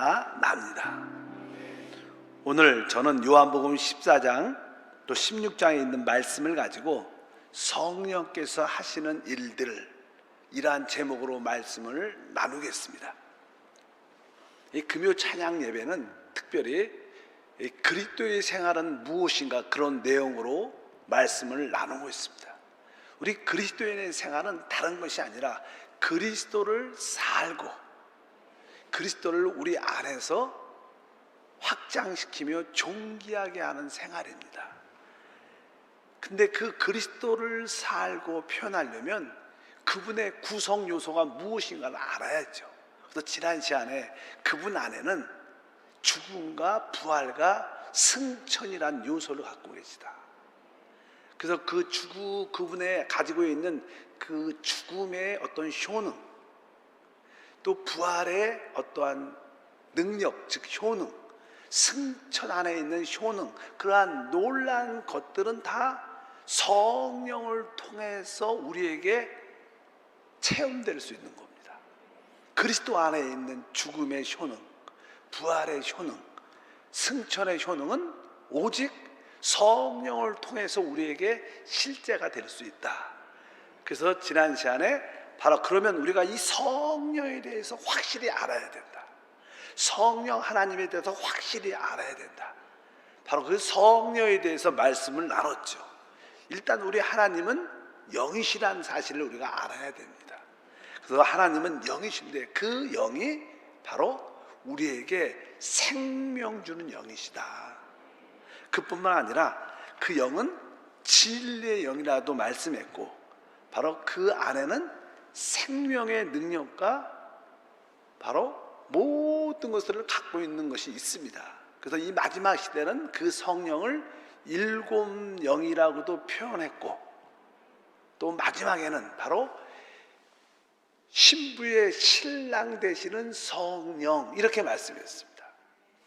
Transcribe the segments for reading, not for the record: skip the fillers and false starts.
나타납니다. 오늘 저는 요한복음 14장 또 16장에 있는 말씀을 가지고 성령께서 하시는 일들, 이러한 제목으로 말씀을 나누겠습니다. 이 금요 찬양 예배는 특별히 그리스도의 생활은 무엇인가, 그런 내용으로 말씀을 나누고 있습니다. 우리 그리스도인의 생활은 다른 것이 아니라 그리스도를 살고 그리스도를 우리 안에서 확장시키며 존귀하게 하는 생활입니다. 근데 그 그리스도를 살고 표현하려면 그분의 구성 요소가 무엇인가를 알아야죠. 그래서 지난 시간에 그분 안에는 죽음과 부활과 승천이란 요소를 갖고 계시다. 그래서 그분의 가지고 있는 그 죽음의 어떤 효능, 또 부활의 어떠한 능력, 즉 효능, 승천 안에 있는 효능, 그러한 놀라운 것들은 다 성령을 통해서 우리에게 체험될 수 있는 겁니다. 그리스도 안에 있는 죽음의 효능, 부활의 효능, 승천의 효능은 오직 성령을 통해서 우리에게 실제가 될 수 있다. 그래서 지난 시간에 바로 그러면 우리가 이 성령에 대해서 확실히 알아야 된다. 성령 하나님에 대해서 확실히 알아야 된다. 바로 그 성령에 대해서 말씀을 나눴죠. 일단 우리 하나님은 영이시라는 사실을 우리가 알아야 됩니다. 그래서 하나님은 영이신데 그 영이 바로 우리에게 생명 주는 영이시다. 그뿐만 아니라 그 영은 진리의 영이라도 말씀했고, 바로 그 안에는 생명의 능력과 바로 모든 것을 갖고 있는 것이 있습니다. 그래서 이 마지막 시대는 그 성령을 일곱 영이라고도 표현했고, 또 마지막에는 바로 신부의 신랑 되시는 성령, 이렇게 말씀했습니다.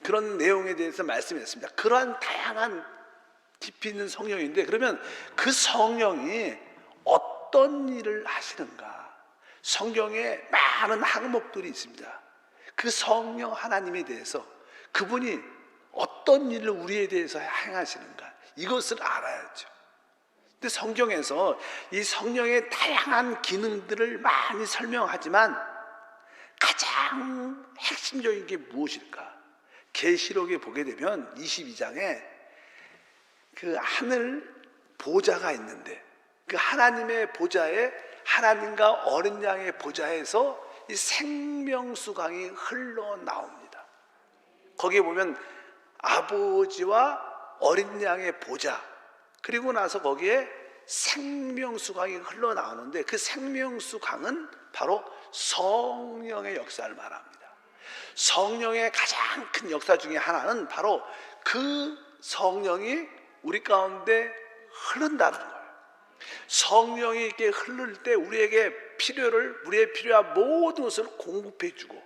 그런 내용에 대해서 말씀했습니다. 그러한 다양한 깊이 있는 성령인데, 그러면 그 성령이 어떤 일을 하시는가? 성경에 많은 항목들이 있습니다. 그 성령 하나님에 대해서 그분이 어떤 일을 우리에 대해서 행하시는가, 이것을 알아야죠. 근데 성경에서 이 성령의 다양한 기능들을 많이 설명하지만 가장 핵심적인 게 무엇일까? 계시록에 보게 되면 22장에 그 하늘 보좌가 있는데, 그 하나님의 보좌에, 하나님과 어린 양의 보좌에서 이 생명수강이 흘러나옵니다. 거기에 보면 아버지와 어린 양의 보좌, 그리고 나서 거기에 생명수강이 흘러나오는데, 그 생명수강은 바로 성령의 역사를 말합니다. 성령의 가장 큰 역사 중에 하나는 바로 그 성령이 우리 가운데 흐른다는 거예요. 성령이 이렇게 흐를 때 우리에게 우리의 필요한 모든 것을 공급해 주고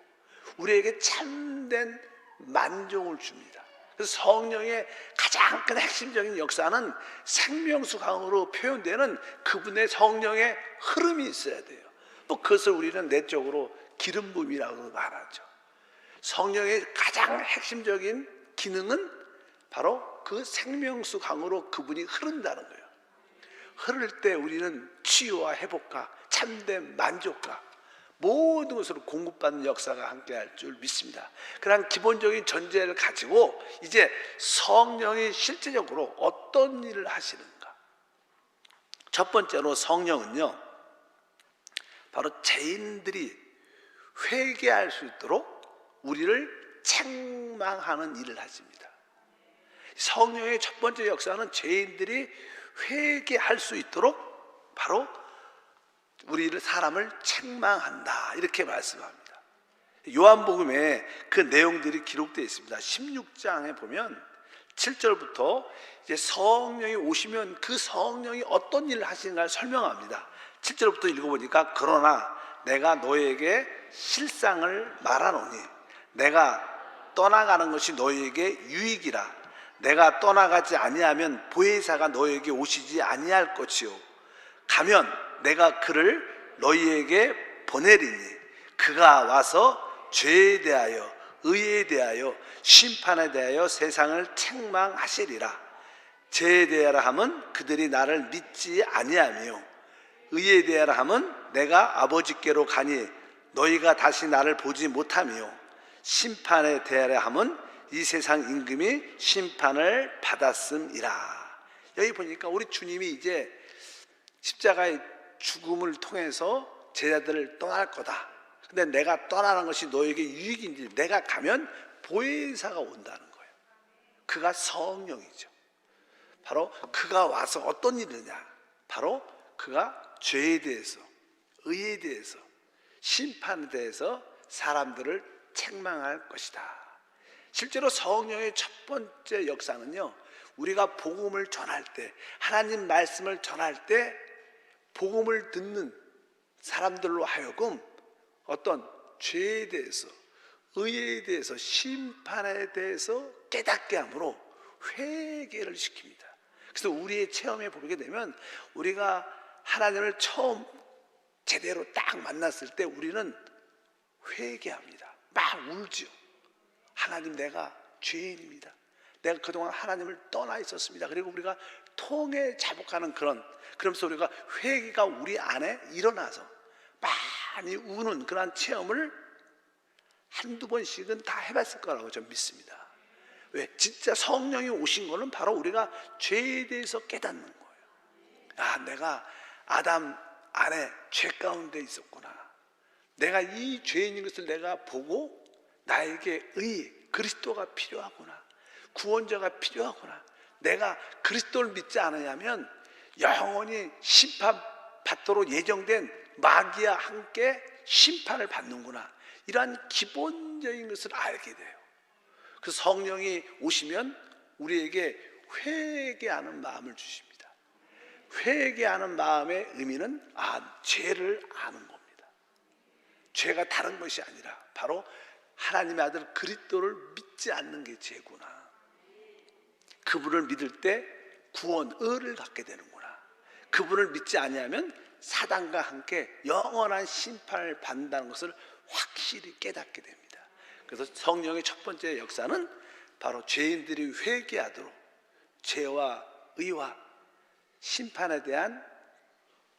우리에게 참된 만족을 줍니다. 그래서 성령의 가장 큰 핵심적인 역사는 생명수강으로 표현되는 그분의 성령의 흐름이 있어야 돼요. 또 그것을 우리는 내적으로 기름 부음이라고 말하죠. 성령의 가장 핵심적인 기능은 바로 그 생명수강으로 그분이 흐른다는 거예요. 흐를 때 우리는 치유와 회복과 참된 만족과 모든 것을 공급받는 역사가 함께할 줄 믿습니다. 그런 기본적인 전제를 가지고 이제 성령이 실제적으로 어떤 일을 하시는가. 첫 번째로 성령은요, 바로 죄인들이 회개할 수 있도록 우리를 책망하는 일을 하십니다. 성령의 첫 번째 역사는 죄인들이 회개할 수 있도록 바로 우리를, 사람을 책망한다, 이렇게 말씀합니다. 요한복음에 그 내용들이 기록되어 있습니다. 16장에 보면 7절부터 이제 성령이 오시면 그 성령이 어떤 일을 하시는가를 설명합니다. 7절부터 읽어보니까 그러나 내가 너에게 실상을 말하노니 내가 떠나가는 것이 너에게 유익이라. 내가 떠나가지 아니하면 보혜사가 너에게 오시지 아니할 것이요 가면 내가 그를 너희에게 보내리니 그가 와서 죄에 대하여 의에 대하여 심판에 대하여 세상을 책망하시리라. 죄에 대하여 함은 그들이 나를 믿지 아니하며 의에 대하여 함은 내가 아버지께로 가니 너희가 다시 나를 보지 못하며 심판에 대하여 함은 이 세상 임금이 심판을 받았음이라. 여기 보니까 우리 주님이 이제 십자가의 죽음을 통해서 제자들을 떠날 거다. 근데 내가 떠나는 것이 너에게 유익인지, 내가 가면 보혜사가 온다는 거예요. 그가 성령이죠. 바로 그가 와서 어떤 일이냐, 바로 그가 죄에 대해서, 의에 대해서, 심판에 대해서 사람들을 책망할 것이다. 실제로 성령의 첫 번째 역사는요, 우리가 복음을 전할 때, 하나님 말씀을 전할 때 복음을 듣는 사람들로 하여금 어떤 죄에 대해서, 의에 대해서, 심판에 대해서 깨닫게 함으로 회개를 시킵니다. 그래서 우리의 체험에 보게 되면 우리가 하나님을 처음 제대로 딱 만났을 때 우리는 회개합니다. 막 울지요. 하나님, 내가 죄인입니다. 내가 그동안 하나님을 떠나 있었습니다. 그리고 우리가 통에 자복하는 그러면서 우리가 회개가 우리 안에 일어나서 많이 우는 그런 체험을 한두 번씩은 다 해봤을 거라고 저는 믿습니다. 왜? 진짜 성령이 오신 거는 바로 우리가 죄에 대해서 깨닫는 거예요. 아, 내가 아담 안에 죄 가운데 있었구나. 내가 이 죄인인 것을 내가 보고 나에게 그리스도가 필요하구나. 구원자가 필요하구나. 내가 그리스도를 믿지 않으냐면 영원히 심판받도록 예정된 마귀와 함께 심판을 받는구나. 이러한 기본적인 것을 알게 돼요. 그래서 성령이 오시면 우리에게 회개하는 마음을 주십니다. 회개하는 마음의 의미는 죄를 아는 겁니다. 죄가 다른 것이 아니라 바로 하나님의 아들 그리스도를 믿지 않는 게 죄구나. 그분을 믿을 때 구원, 의를 갖게 되는구나. 그분을 믿지 아니하면 사단과 함께 영원한 심판을 받는다는 것을 확실히 깨닫게 됩니다. 그래서 성령의 첫 번째 역사는 바로 죄인들이 회개하도록 죄와 의와 심판에 대한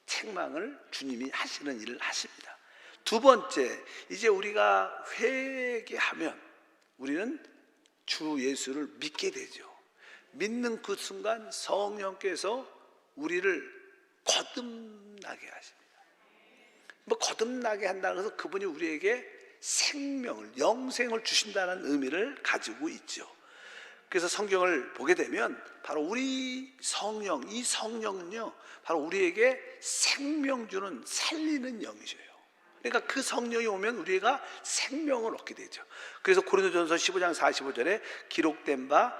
책망을 주님이 하시는 일을 하십니다. 두 번째, 이제 우리가 회개하면 우리는 주 예수를 믿게 되죠. 믿는 그 순간 성령께서 우리를 거듭나게 하십니다. 거듭나게 한다는 것은 그분이 우리에게 생명을, 영생을 주신다는 의미를 가지고 있죠. 그래서 성경을 보게 되면 바로 우리 성령, 이 성령은요 바로 우리에게 생명 주는 살리는 영이셔요. 그러니까 그 성령이 오면 우리가 생명을 얻게 되죠. 그래서 고린도전서 15장 45절에 기록된 바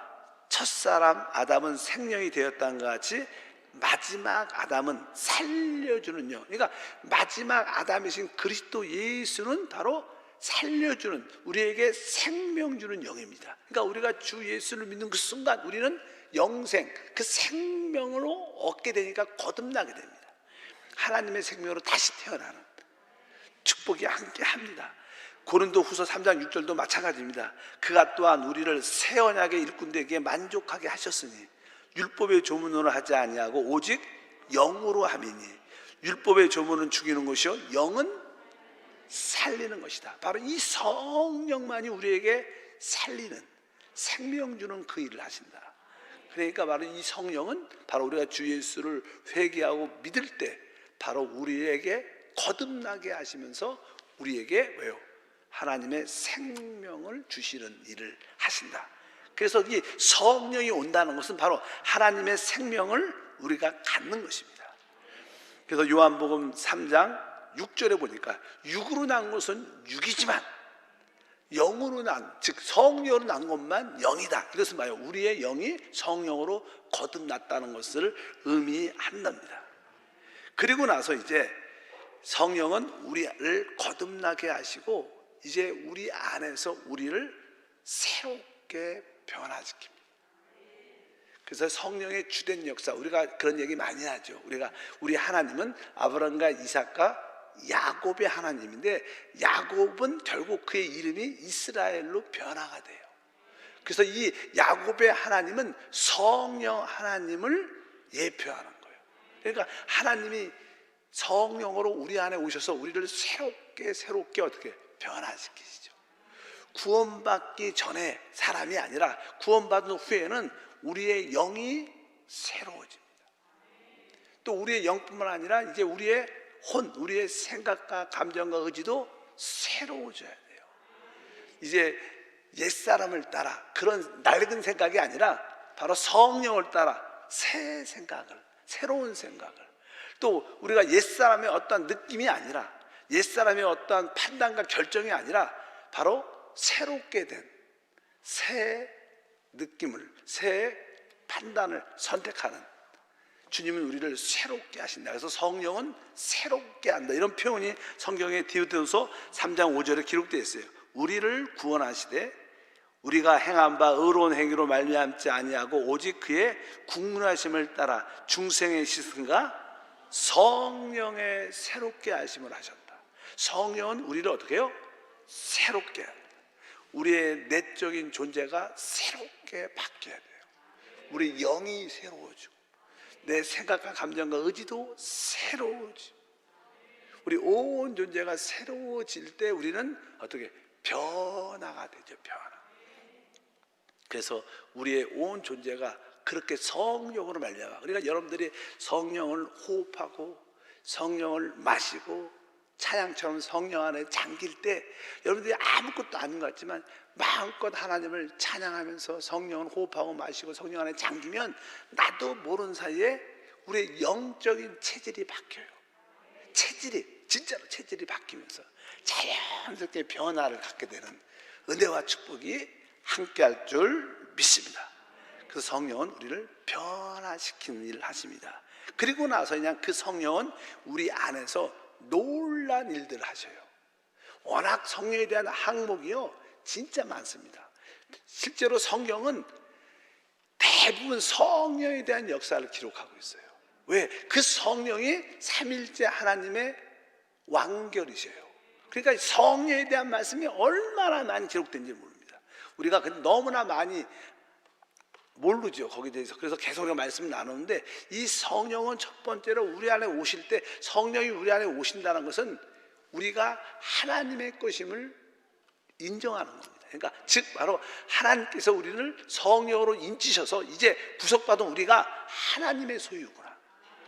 첫사람 아담은 생명이 되었다는 것 같이 마지막 아담은 살려주는 영. 그러니까 마지막 아담이신 그리스도 예수는 바로 살려주는, 우리에게 생명 주는 영입니다. 그러니까 우리가 주 예수를 믿는 그 순간 우리는 영생, 그 생명으로 얻게 되니까 거듭나게 됩니다. 하나님의 생명으로 다시 태어나는 축복이 함께합니다. 고린도후서 3장 6절도 마찬가지입니다. 그가 또한 우리를 새 언약의 일꾼들에게 만족하게 하셨으니 율법의 조문으로 하지 아니하고 오직 영으로 함이니 율법의 조문은 죽이는 것이요 영은 살리는 것이다. 바로 이 성령만이 우리에게 살리는, 생명 주는 그 일을 하신다. 그러니까 바로 이 성령은 바로 우리가 주 예수를 회개하고 믿을 때 바로 우리에게 거듭나게 하시면서 우리에게 왜요? 하나님의 생명을 주시는 일을 하신다. 그래서 이 성령이 온다는 것은 바로 하나님의 생명을 우리가 갖는 것입니다. 그래서 요한복음 3장 6절에 보니까 육으로 난 것은 육이지만 영으로 난, 즉 성령으로 난 것만 영이다. 이것은 뭐예요? 우리의 영이 성령으로 거듭났다는 것을 의미한답니다. 그리고 나서 이제 성령은 우리를 거듭나게 하시고 이제 우리 안에서 우리를 새롭게 변화시킵니다. 그래서 성령의 주된 역사, 우리가 그런 얘기 많이 하죠. 우리 하나님은 아브라함과 이삭과 야곱의 하나님인데 야곱은 결국 그의 이름이 이스라엘로 변화가 돼요. 그래서 이 야곱의 하나님은 성령 하나님을 예표하는 거예요. 그러니까 하나님이 성령으로 우리 안에 오셔서 우리를 새롭게 어떻게 변화시키시죠. 구원받기 전에 사람이 아니라 구원받은 후에는 우리의 영이 새로워집니다. 또 우리의 영뿐만 아니라 이제 우리의 우리의 생각과 감정과 의지도 새로워져야 돼요. 이제 옛사람을 따라 그런 낡은 생각이 아니라 바로 성령을 따라 새 생각을, 새로운 생각을, 또 우리가 옛사람의 어떠한 느낌이 아니라 옛사람의 어떠한 판단과 결정이 아니라 바로 새롭게 된 새 느낌을, 새 판단을 선택하는 주님은 우리를 새롭게 하신다. 그래서 성령은 새롭게 한다. 이런 표현이 성경에 디모데후서 3장 5절에 기록되어 있어요. 우리를 구원하시되 우리가 행한 바 의로운 행위로 말미암지 아니하고 오직 그의 국문하심을 따라 중생의 시선과 성령의 새롭게 하심을 하셨다. 성령은 우리를 어떻게 해요? 새롭게 한다. 우리의 내적인 존재가 새롭게 바뀌어야 돼요. 우리 영이 새로워지고 내 생각과 감정과 의지도 새로워지고 우리 온 존재가 새로워질 때 우리는 어떻게 변화가 되죠. 변화. 그래서 우리의 온 존재가 그렇게 성령으로 말미암아, 그러니까 여러분들이 성령을 호흡하고 성령을 마시고 찬양처럼 성령 안에 잠길 때 여러분들이 아무것도 아닌 것 같지만 마음껏 하나님을 찬양하면서 성령을 호흡하고 마시고 성령 안에 잠기면 나도 모르는 사이에 우리의 영적인 체질이 바뀌어요. 체질이, 진짜로 체질이 바뀌면서 자연스럽게 변화를 갖게 되는 은혜와 축복이 함께할 줄 믿습니다. 그래서 성령은 우리를 변화시키는 일을 하십니다. 그리고 나서 그냥 그 성령은 우리 안에서 놀란 일들을 하셔요. 워낙 성령에 대한 항목이요 진짜 많습니다. 실제로 성경은 대부분 성령에 대한 역사를 기록하고 있어요. 왜? 그 성령이 삼일째 하나님의 왕결이셔요. 그러니까 성령에 대한 말씀이 얼마나 많이 기록된지 모릅니다. 우리가 너무나 많이 모르죠, 거기에 대해서. 그래서 계속 우리가 말씀을 나누는데 이 성령은 첫 번째로 우리 안에 오실 때, 성령이 우리 안에 오신다는 것은 우리가 하나님의 것임을 인정하는 겁니다. 그러니까 즉 바로 하나님께서 우리를 성령으로 인치셔서 이제 구속받은 우리가 하나님의 소유구나.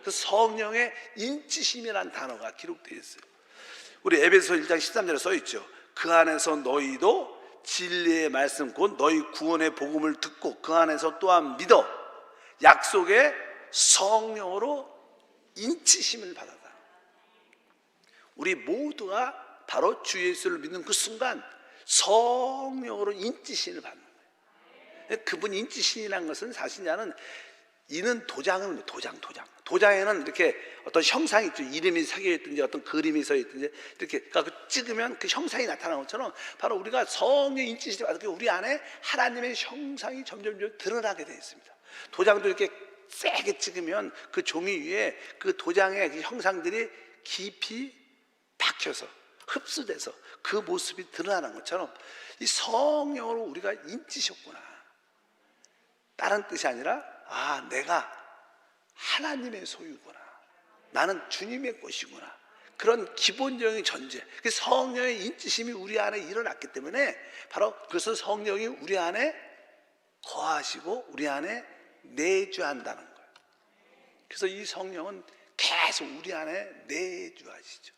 그 성령의 인치심이라는 단어가 기록되어 있어요. 우리 에베소 1장 13절에 써 있죠. 그 안에서 너희도 진리의 말씀 곧 너희 구원의 복음을 듣고 그 안에서 또한 믿어 약속의 성령으로 인치심을 받았다. 우리 모두가 바로 주 예수를 믿는 그 순간 성령으로 인치심을 받는 거예요. 그분 인치심이라는 것은 사실 나는 이는 도장은 도장에는 이렇게 어떤 형상이 있죠. 이름이 새겨 있든지 어떤 그림이 써 있든지 이렇게 그러니까 찍으면 그 형상이 나타나는 것처럼 바로 우리가 성령 인치심을 받을 때 우리 안에 하나님의 형상이 점점 드러나게 되어 있습니다. 도장도 이렇게 세게 찍으면 그 종이 위에 그 도장의 그 형상들이 깊이 박혀서 흡수돼서 그 모습이 드러나는 것처럼 이 성령으로 우리가 인치셨구나. 다른 뜻이 아니라 내가 하나님의 소유구나. 나는 주님의 것이구나. 그런 기본적인 전제, 그 성령의 인치심이 우리 안에 일어났기 때문에 바로 그래서 성령이 우리 안에 거하시고 우리 안에 내주한다는 거예요. 그래서 이 성령은 계속 우리 안에 내주하시죠.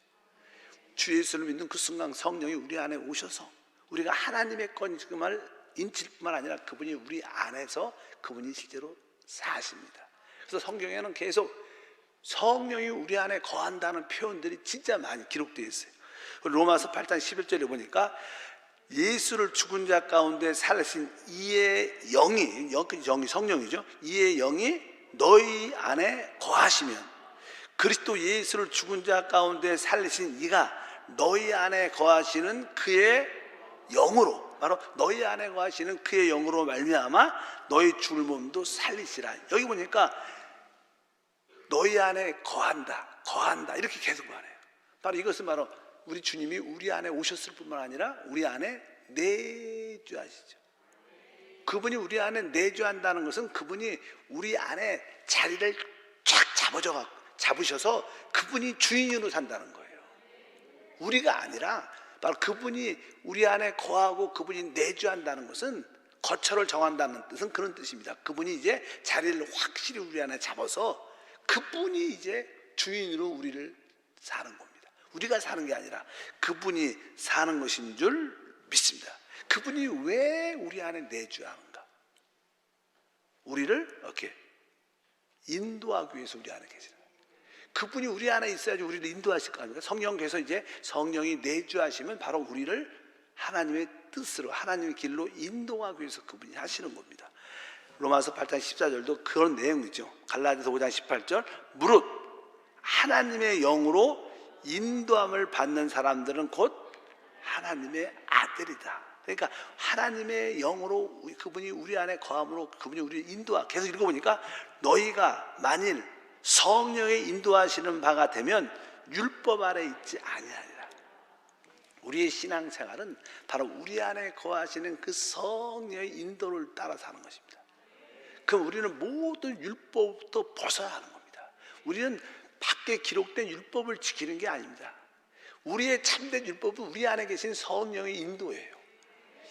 주 예수를 믿는 그 순간 성령이 우리 안에 오셔서 우리가 하나님의 것임을 인칠 뿐만 아니라 그분이 우리 안에서 그분이 실제로 사십니다. 그래서 성경에는 계속 성령이 우리 안에 거한다는 표현들이 진짜 많이 기록되어 있어요. 로마서 8장 11절에 보니까 예수를 죽은 자 가운데 살리신 이의 영이 성령이죠. 이의 영이 너희 안에 거하시면 그리스도 예수를 죽은 자 가운데 살리신 이가 너희 안에 거하시는 그의 영으로, 바로 너희 안에 거하시는 그의 영으로 말미암아 너희 죽을 몸도 살리시라. 여기 보니까 너희 안에 거한다 이렇게 계속 말해요. 바로 이것은 바로 우리 주님이 우리 안에 오셨을 뿐만 아니라 우리 안에 내주하시죠. 그분이 우리 안에 내주한다는 것은 그분이 우리 안에 자리를 쫙 잡으셔서 그분이 주인으로 산다는 거예요. 우리가 아니라 바로 그분이 우리 안에 거하고 그분이 내주한다는 것은, 거처를 정한다는 뜻은 그런 뜻입니다. 그분이 이제 자리를 확실히 우리 안에 잡아서 그분이 이제 주인으로 우리를 사는 겁니다. 우리가 사는 게 아니라 그분이 사는 것인 줄 믿습니다. 그분이 왜 우리 안에 내주하는가? 우리를 이렇게 인도하기 위해서 우리 안에 계시는 거예요. 그분이 우리 안에 있어야지 우리를 인도하실 거 아닙니까? 성령께서 이제 성령이 내주하시면 바로 우리를 하나님의 뜻으로, 하나님의 길로 인도하기 위해서 그분이 하시는 겁니다. 로마서 8장 14절도 그런 내용이죠. 갈라디아서 5장 18절, 무릇 하나님의 영으로 인도함을 받는 사람들은 곧 하나님의 아들이다. 그러니까 하나님의 영으로 그분이 우리 안에 거함으로 그분이 우리를 인도하. 계속 읽어보니까 너희가 만일 성령의 인도하시는 바가 되면 율법 아래 있지 아니하리라. 우리의 신앙생활은 바로 우리 안에 거하시는 그 성령의 인도를 따라 사는 것입니다. 그럼 우리는 모든 율법부터 벗어야 하는 겁니다. 우리는 밖에 기록된 율법을 지키는 게 아닙니다. 우리의 참된 율법은 우리 안에 계신 성령의 인도예요.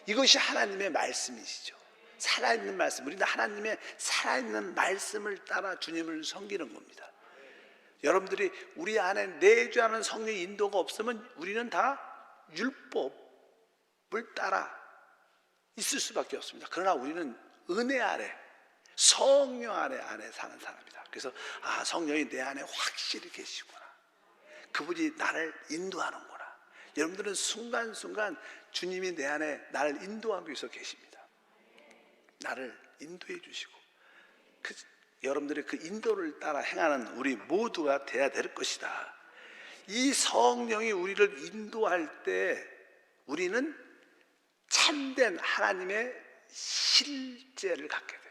이것이 하나님의 말씀이시죠. 살아있는 말씀, 우리는 하나님의 살아있는 말씀을 따라 주님을 섬기는 겁니다. 여러분들이 우리 안에 내주하는 성령의 인도가 없으면 우리는 다 율법을 따라 있을 수밖에 없습니다. 그러나 우리는 은혜 아래, 성령 안에 사는 사람이다. 그래서 성령이 내 안에 확실히 계시구나. 그분이 나를 인도하는구나. 여러분들은 순간순간 주님이 내 안에 나를 인도하기 위해서 계십니다. 나를 인도해 주시고 여러분들의 그 인도를 따라 행하는 우리 모두가 돼야 될 것이다. 이 성령이 우리를 인도할 때 우리는 참된 하나님의 실제를 갖게 돼요.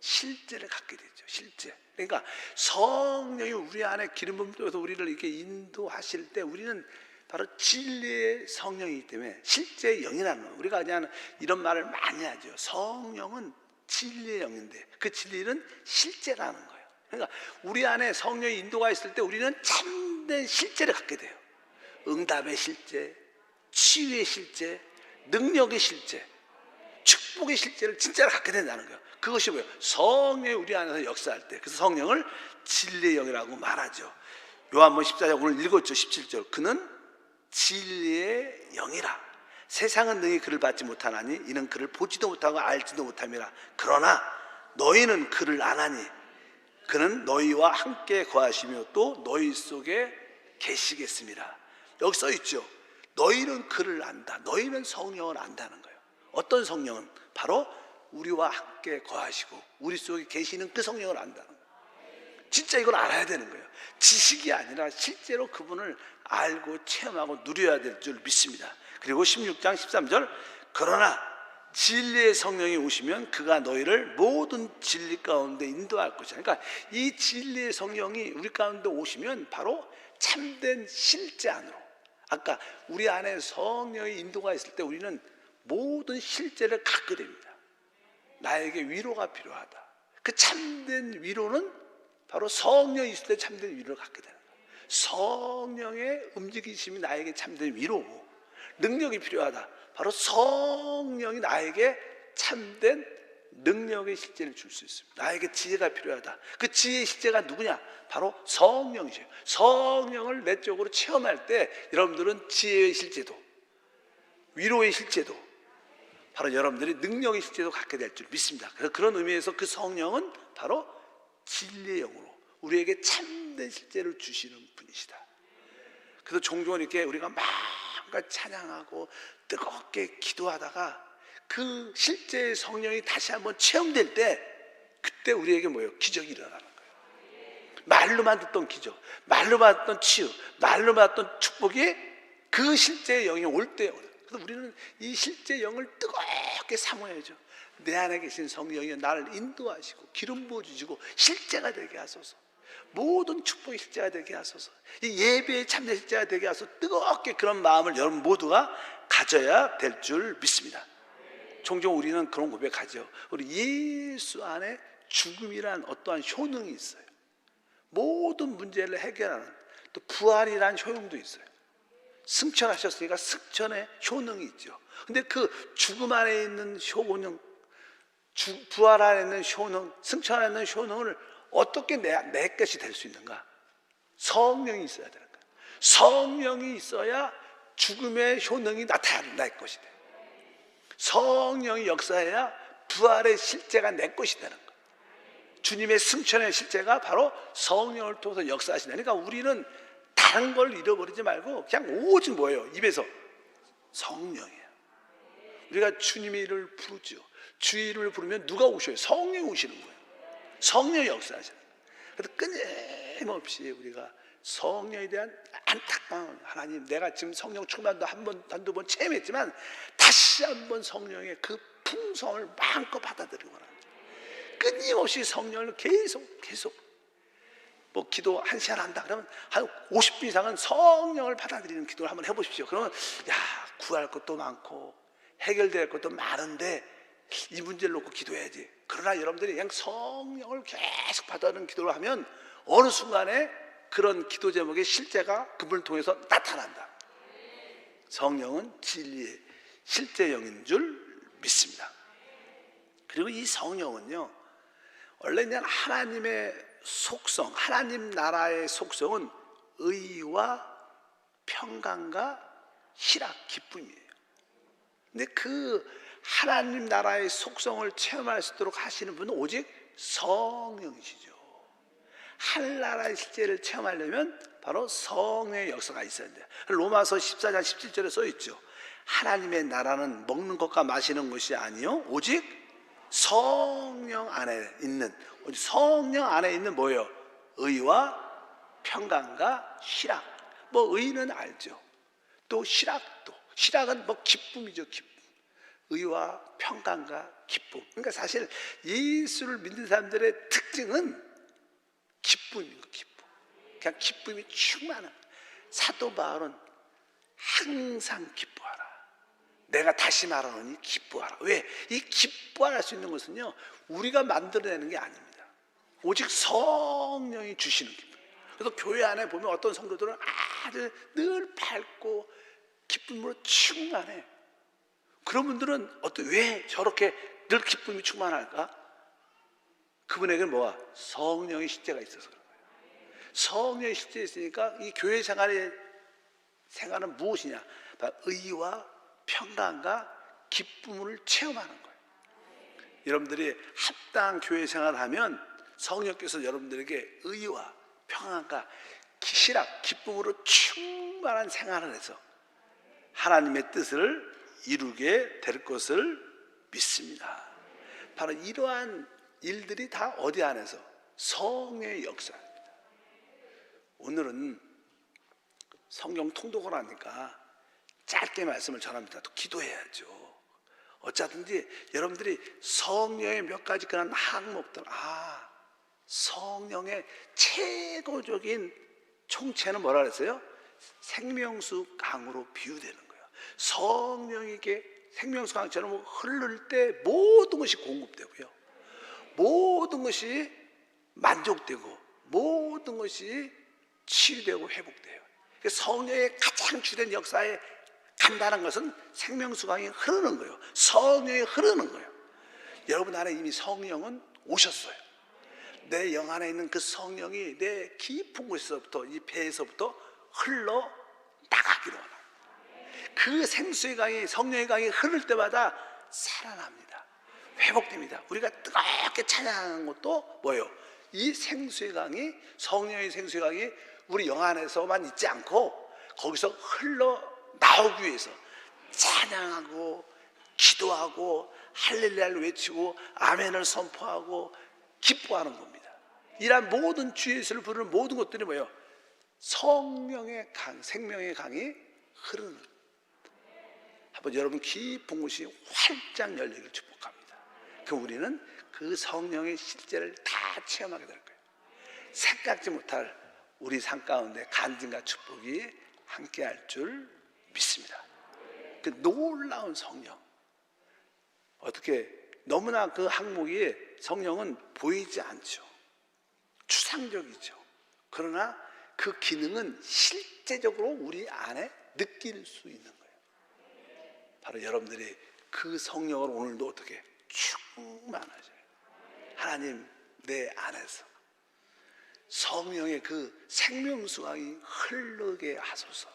실제를 갖게 되죠. 실제. 그러니까 성령이 우리 안에 기름 부음을 통해서 우리를 이렇게 인도하실 때 우리는 바로 진리의 성령이기 때문에 실제의 영이라는 거예요. 우리가 그냥 이런 말을 많이 하죠. 성령은 진리의 영인데 그 진리는 실제라는 거예요. 그러니까 우리 안에 성령의 인도가 있을 때 우리는 참된 실제를 갖게 돼요. 응답의 실제, 치유의 실제, 능력의 실제, 축복의 실제를 진짜로 갖게 된다는 거예요. 그것이 뭐예요? 성령이 우리 안에서 역사할 때. 그래서 성령을 진리의 영이라고 말하죠. 요한복음 14장 오늘 읽었죠. 17절. 그는 진리의 영이라. 세상은 능히 그를 받지 못하나니 이는 그를 보지도 못하고 알지도 못함이라. 그러나 너희는 그를 아나니 그는 너희와 함께 거하시며 또 너희 속에 계시겠습니다. 여기 써 있죠. 너희는 그를 안다. 너희는 성령을 안다는 거예요. 어떤 성령은? 바로 우리와 함께 거하시고 우리 속에 계시는 그 성령을 안다는 거예요. 진짜 이걸 알아야 되는 거예요. 지식이 아니라 실제로 그분을 알고 체험하고 누려야 될 줄 믿습니다. 그리고 16장 13절, 그러나 진리의 성령이 오시면 그가 너희를 모든 진리 가운데 인도할 것이다. 그러니까 이 진리의 성령이 우리 가운데 오시면 바로 참된 실제 안으로, 아까 우리 안에 성령의 인도가 있을 때 우리는 모든 실제를 갖게 됩니다. 나에게 위로가 필요하다. 그 참된 위로는 바로 성령이 있을 때 참된 위로를 갖게 되는 거예요. 성령의 움직이심이 나에게 참된 위로고, 능력이 필요하다. 바로 성령이 나에게 참된 능력의 실제를 줄 수 있습니다. 나에게 지혜가 필요하다. 그 지혜의 실제가 누구냐? 바로 성령이죠. 성령을 내 쪽으로 체험할 때 여러분들은 지혜의 실제도, 위로의 실제도, 바로 여러분들이 능력의 실제도 갖게 될 줄 믿습니다. 그래서 그런 의미에서 그 성령은 바로 진리의 영으로 우리에게 참된 실제를 주시는 분이시다. 그래서 종종 이렇게 우리가 마음껏 찬양하고 뜨겁게 기도하다가 그 실제의 성령이 다시 한번 체험될 때 그때 우리에게 뭐예요? 기적이 일어나는 거예요. 말로만 듣던 기적, 말로만 듣던 치유, 말로만 듣던 축복이 그 실제의 영이 올 때, 그래서 우리는 이 실제 영을 뜨겁게 사모해야죠. 내 안에 계신 성령이 나를 인도하시고 기름 부어주시고 실제가 되게 하소서. 모든 축복의 실제가 되게 하소서. 이 예배의 참된 실제가 되게 하소서. 뜨겁게 그런 마음을 여러분 모두가 가져야 될 줄 믿습니다. 종종 우리는 그런 고백하죠. 우리 예수 안에 죽음이란 어떠한 효능이 있어요. 모든 문제를 해결하는, 또 부활이란 효능도 있어요. 승천하셨으니까 승천의 효능이 있죠. 근데 그 죽음 안에 있는 효능, 부활 안에 있는 효능, 승천 안에 있는 효능을 어떻게 내 것이 될 수 있는가? 성령이 있어야 되는 거예요. 성령이 있어야 죽음의 효능이 나타날 것이 돼요. 성령이 역사해야 부활의 실제가 내 것이 되는 거예요. 주님의 승천의 실제가 바로 성령을 통해서 역사하신다니까 우리는 다른 걸 잃어버리지 말고 그냥 오직 뭐예요? 입에서 성령이에요. 우리가 주님의 이름을 부르죠. 주의 이름을 부르면 누가 오셔요? 성령이 오시는 거예요. 성령이 역사하시는 거예요. 그래서 끊임없이 우리가 성령에 대한 안타까운, 하나님 내가 지금 성령 충만도 한두 번 체험했지만 다시 한번 성령의 그 풍성을 마음껏 받아들이고 나는 끊임없이 성령을 계속 뭐 기도 1시간 한다 그러면 한 50분 이상은 성령을 받아들이는 기도를 한번 해보십시오. 그러면 야, 구할 것도 많고 해결될 것도 많은데 이 문제를 놓고 기도해야지. 그러나 여러분들이 그냥 성령을 계속 받아들이는 기도를 하면 어느 순간에 그런 기도 제목의 실제가 그분을 통해서 나타난다. 성령은 진리의 실제형인 줄 믿습니다. 그리고 이 성령은요, 원래 그냥 하나님의 속성, 하나님 나라의 속성은 의와 평강과 희락, 기쁨이에요. 근데 그 하나님 나라의 속성을 체험할 수 있도록 하시는 분은 오직 성령이시죠. 하늘나라의 실제를 체험하려면 바로 성령의 역사가 있어야 돼요. 로마서 14장 17절에 써있죠. 하나님의 나라는 먹는 것과 마시는 것이 아니요 오직 성령 안에 있는, 성령 안에 있는 뭐예요? 의와 평강과 희락. 뭐 의는 알죠. 또 희락도, 희락은 뭐 기쁨이죠. 기쁨. 의와 평강과 기쁨. 그러니까 사실 예수를 믿는 사람들의 특징은 기쁨인 거, 기쁨. 그냥 기쁨이 충만한. 사도 바울은 항상 기뻐하라. 내가 다시 말하노니 기뻐하라. 왜? 이 기뻐할 수 있는 것은요, 우리가 만들어내는 게 아닙니다. 오직 성령이 주시는 기쁨. 그래서 교회 안에 보면 어떤 성도들은 아주 늘 밝고 기쁨으로 충만해. 그런 분들은 왜 저렇게 늘 기쁨이 충만할까? 그분에게는 뭐야? 성령의 실제가 있어서 그런 거예요. 성령의 실제가 있으니까 이 교회 생활은 무엇이냐? 바로 의와 평강과 기쁨을 체험하는 거예요. 여러분들이 합당한 교회 생활을 하면 성령께서 여러분들에게 의와 평강과 희락, 기쁨으로 충만한 생활을 해서 하나님의 뜻을 이루게 될 것을 믿습니다. 바로 이러한 일들이 다 어디 안에서? 성령의 역사입니다. 오늘은 성경 통독을 하니까 짧게 말씀을 전합니다. 또 기도해야죠. 어쩌든지 여러분들이 성령의 몇 가지 그런 항목들, 성령의 최고적인 총체는 뭐라 그랬어요? 생명수 강으로 비유되는 거예요. 성령에게 생명수 강처럼 흐를 때 모든 것이 공급되고요, 모든 것이 만족되고 모든 것이 치유되고 회복돼요. 성령의 가장 주된 역사에 간다는 것은 생명수 강이 흐르는 거예요. 성령이 흐르는 거예요. 여러분 안에 이미 성령은 오셨어요. 내 영 안에 있는 그 성령이 내 깊은 곳에서부터, 이 배에서부터 흘러 나가기로 하는, 그 생수의 강이, 성령의 강이 흐를 때마다 살아납니다. 회복됩니다. 우리가 뜨겁게 찬양하는 것도 뭐예요? 이 생수의 강이, 성령의 생수의 강이 우리 영 안에서만 있지 않고 거기서 흘러 나오기 위해서 찬양하고 기도하고 할렐루야를 외치고 아멘을 선포하고 기뻐하는 겁니다. 이러한 모든 주 예수를 부르는 모든 것들이 뭐예요? 성령의 강, 생명의 강이 흐르는. 한번 여러분 깊은 곳이 활짝 열리기를 축복합니다. 그럼 우리는 그 성령의 실제를 다 체험하게 될 거예요. 생각지 못할 우리 삶 가운데 간증과 축복이 함께할 줄 믿습니다. 그 놀라운 성령, 어떻게 너무나 그 항목이 성령은 보이지 않죠. 추상적이죠. 그러나 그 기능은 실제적으로 우리 안에 느낄 수 있는 거예요. 바로 여러분들이 그 성령을 오늘도 어떻게 충만하셔요. 하나님 내 안에서 성령의 그 생명수강이 흐르게 하소서.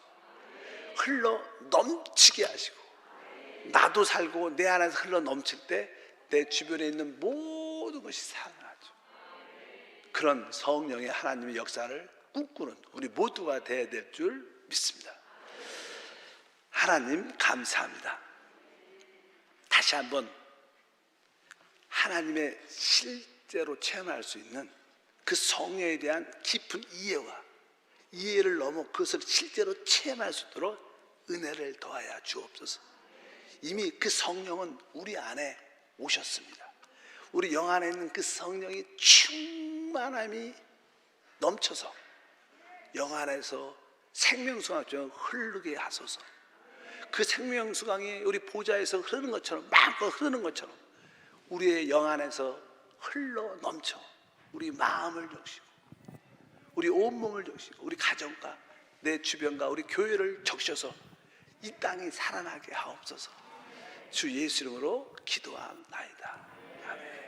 흘러 넘치게 하시고, 나도 살고 내 안에서 흘러 넘칠 때 내 주변에 있는 모든 것이 살아나죠. 그런 성령의 하나님의 역사를 꿈꾸는 우리 모두가 되어야 될 줄 믿습니다. 하나님 감사합니다. 다시 한번 하나님의 실제로 체험할 수 있는 그 성령에 대한 깊은 이해를 넘어 그것을 실제로 체험할 수 있도록 은혜를 더하여 주옵소서. 이미 그 성령은 우리 안에 오셨습니다. 우리 영 안에 있는 그 성령이 충만함이 넘쳐서 영 안에서 생명수강을 흐르게 하소서. 그 생명수강이 우리 보좌에서 흐르는 것처럼, 마음껏 흐르는 것처럼 우리의 영 안에서 흘러 넘쳐 우리 마음을 적시고 우리 온몸을 적시고 우리 가정과 내 주변과 우리 교회를 적셔서 이 땅이 살아나게 하옵소서. 주 예수 이름으로 기도합나이다.